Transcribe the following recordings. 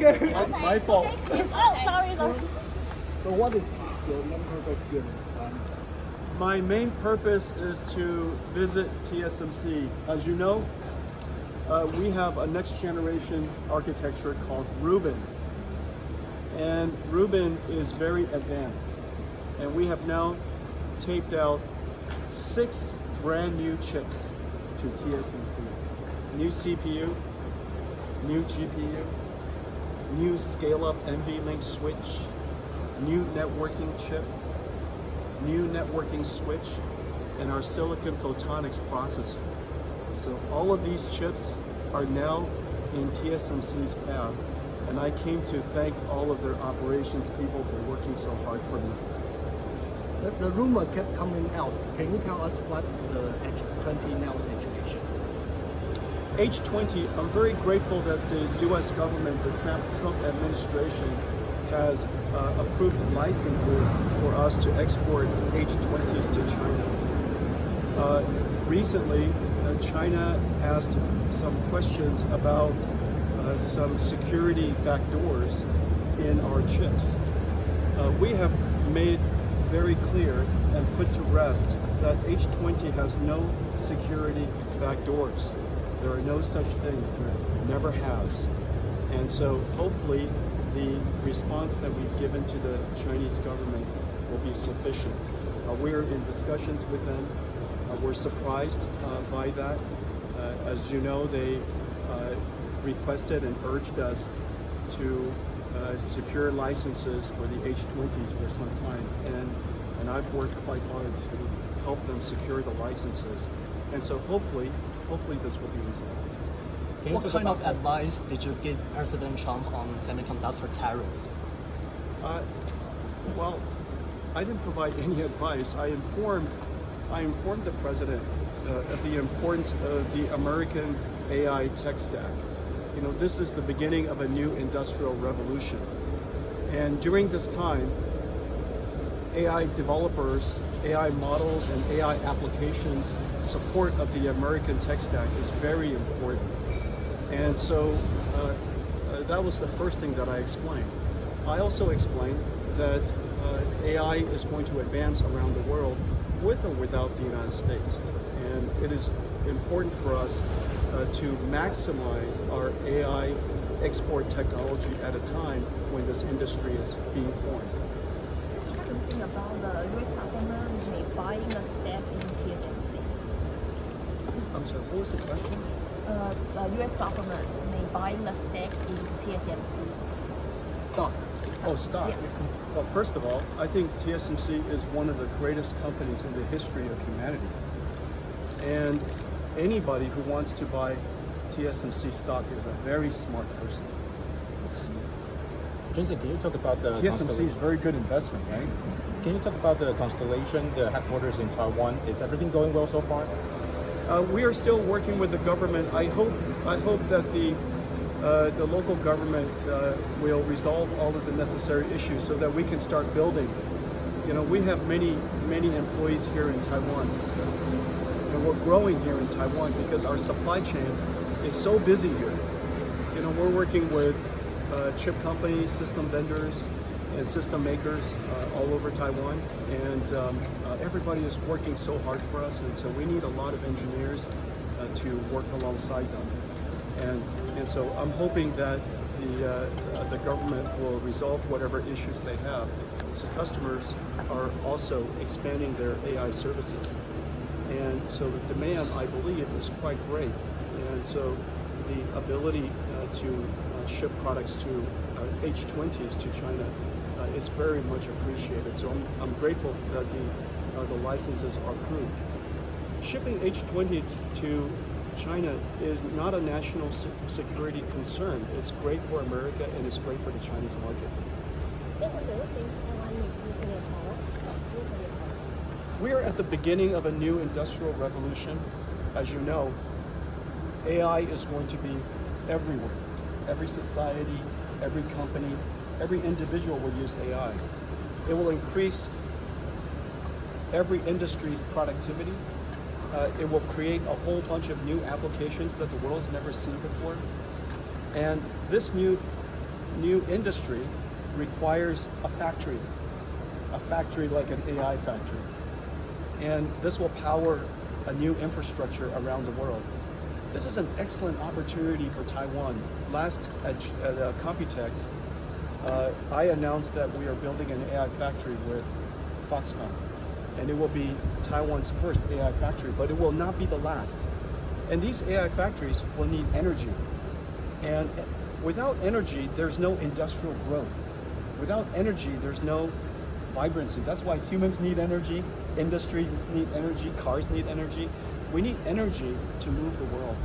Okay. My fault. Oh, sorry. So what is your main purpose here this time? My main purpose is to visit TSMC. As you know, we have a next generation architecture called Rubin. And Rubin is very advanced. And we have now taped out 6 brand new chips to TSMC. New CPU, new GPU, new scale-up NVLink switch, new networking chip, new networking switch, and our silicon photonics processor. So all of these chips are now in TSMC's fab, and I came to thank all of their operations people for working so hard for me. The rumor kept coming out. Can you tell us what the H20 now situation? H20, I'm very grateful that the US government, the Trump administration, has approved licenses for us to export H20s to China. Recently, China asked some questions about some security backdoors in our chips. We have made very clear and put to rest that H20 has no security backdoors. There are no such things. There never has. And so hopefully the response that we've given to the Chinese government will be sufficient. We're in discussions with them. We're surprised by that. As you know, they requested and urged us to secure licenses for the H20s for some time, and I've worked quite hard to help them secure the licenses. And so hopefully this will be resolved. What kind of advice did you give President Trump on semiconductor tariff? Well, I didn't provide any advice. I informed the president of the importance of the American AI tech stack. You know, this is the beginning of a new industrial revolution. And during this time, AI developers, AI models, and AI applications support of the American tech stack is very important. And so that was the first thing that I explained. I also explained that AI is going to advance around the world with or without the United States. And it is important for us to maximize our AI export technology at a time when this industry is being formed. What do you think about the US government may buying a stake in TSMC? I'm sorry, what was the question? The US government may buying a stake in TSMC. Stocks. Oh, stock. Yes. Well, first of all, I think TSMC is one of the greatest companies in the history of humanity. And anybody who wants to buy TSMC stock is a very smart person. Jensen, can you talk about the TSMC is a very good investment, right? Can you talk about the constellation, the headquarters in Taiwan? Is everything going well so far? We are still working with the government. I hope that the local government will resolve all of the necessary issues so that we can start building. You know, we have many employees here in Taiwan, and we're growing here in Taiwan because our supply chain is so busy here. You know, we're working with chip companies, system vendors, and system makers all over Taiwan, and everybody is working so hard for us, and so we need a lot of engineers to work alongside them. And so I'm hoping that the government will resolve whatever issues they have. So customers are also expanding their AI services. And so the demand, I believe, is quite great. And so the ability to ship products to H20s to China is very much appreciated. So I'm grateful that the licenses are approved. Shipping H20s to China is not a national security concern. It's great for America and it's great for the Chinese market. We are at the beginning of a new industrial revolution. As you know, AI is going to be everywhere. Every society, every company, every individual will use AI. It will increase every industry's productivity. It will create a whole bunch of new applications that the world has never seen before. And this new new industry requires a factory like an AI factory. And this will power a new infrastructure around the world. This is an excellent opportunity for Taiwan. Last at Computex, I announced that we are building an AI factory with Foxconn. And it will be Taiwan's first AI factory, but it will not be the last. And these AI factories will need energy. And without energy, there's no industrial growth. Without energy, there's no vibrancy. That's why humans need energy, industries need energy, cars need energy. We need energy to move the world.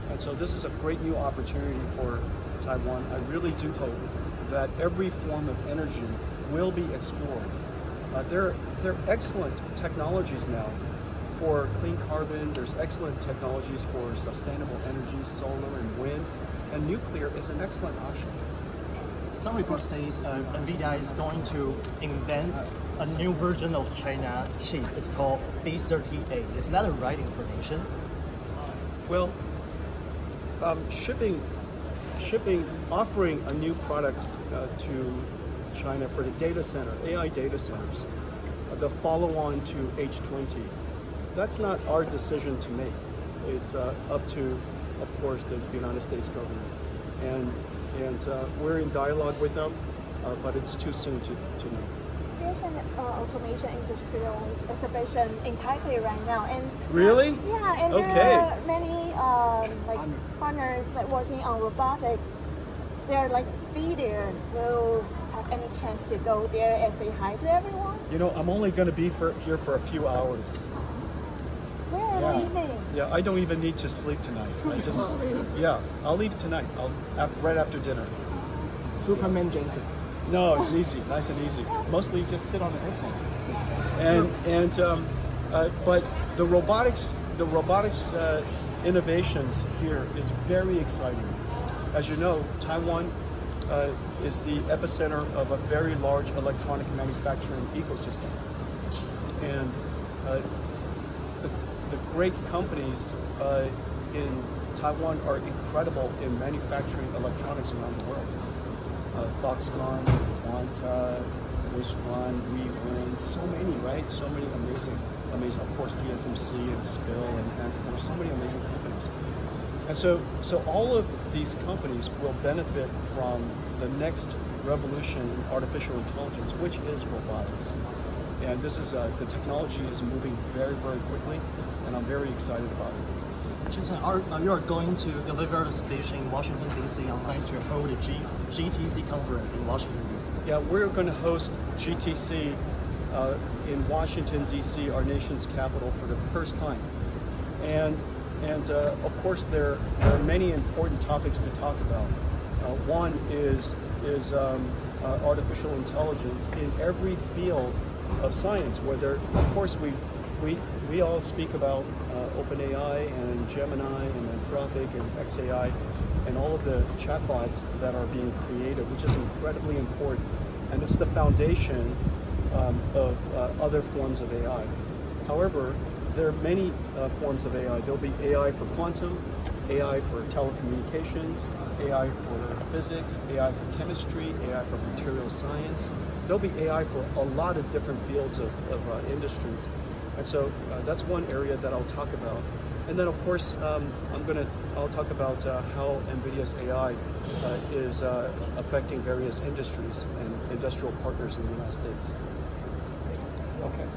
And so this is a great new opportunity for Taiwan. I really do hope that every form of energy will be explored. There are excellent technologies now for clean carbon. There's excellent technologies for sustainable energy, solar and wind, and nuclear is an excellent option. Some reports say NVIDIA is going to invent a new version of China chip. It's called B38. Is that the right information? Well, offering a new product to China for the data center, AI data centers, the follow-on to H20, that's not our decision to make. It's up to, of course, the United States government. And we're in dialogue with them, but it's too soon to know. There's an automation industrial exhibition in Taipei right now, and really? Yeah, and okay. There are many partners working on robotics. They're be there. Will have any chance to go there and say hi to everyone? You know, I'm only going to be here for a few hours. Where are you leaving? Yeah, I don't even need to sleep tonight. I'll leave tonight. Right after dinner. Superman Jason. No, it's easy, nice and easy. Mostly just sit on the airplane. But the robotics innovations here is very exciting. As you know, Taiwan is the epicenter of a very large electronic manufacturing ecosystem, and the great companies in Taiwan are incredible in manufacturing electronics around the world. Foxconn, Quanta, Wistron, WeWin, so many, right? So many amazing, of course, TSMC and Spill, and there's so many amazing companies. And so all of these companies will benefit from the next revolution in artificial intelligence, which is robotics. And this is the technology is moving very, very quickly, and I'm very excited about it. Jason, you are going to deliver the speech in Washington, D.C. I'm going to hold a GTC conference in Washington, D.C. Yeah, we're going to host GTC in Washington, D.C., our nation's capital, for the first time. And of course, there are many important topics to talk about. One is artificial intelligence in every field of science, whether, of course, we all speak about OpenAI and Gemini and Anthropic and XAI and all of the chatbots that are being created, which is incredibly important. And it's the foundation of other forms of AI. However, there are many forms of AI. There'll be AI for quantum, AI for telecommunications, AI for physics, AI for chemistry, AI for material science. There'll be AI for a lot of different fields of industries. And so that's one area that I'll talk about. And then, of course, I'll talk about how NVIDIA's AI is affecting various industries and industrial partners in the United States. Okay.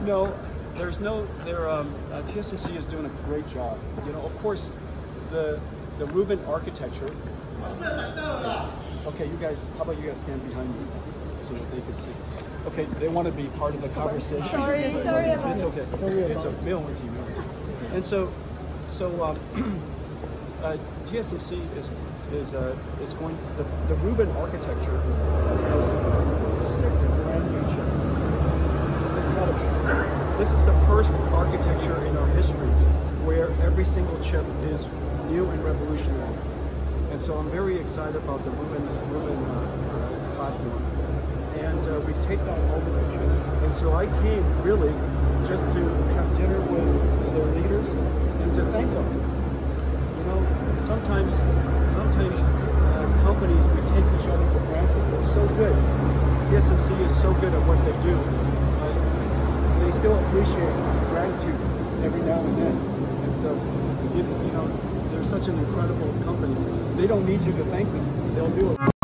No, TSMC is doing a great job. You know, of course, the Rubin architecture. Okay, you guys, how about you guys stand behind me so that they can see? Okay, they want to be part of the conversation. Sorry about it's okay. It's okay. 没有问题. And so TSMC is going. The Rubin architecture has 6 brand new chips. It's incredible. This is the first architecture in our history where every single chip is new and revolutionary. And so I'm very excited about the Rubin platform. And we've taped out all the pictures. And so I came really just to have dinner with their leaders good. TSMC is so good at what they do. They still appreciate gratitude every now and then. And so, you know, they're such an incredible company. They don't need you to thank them. They'll do it.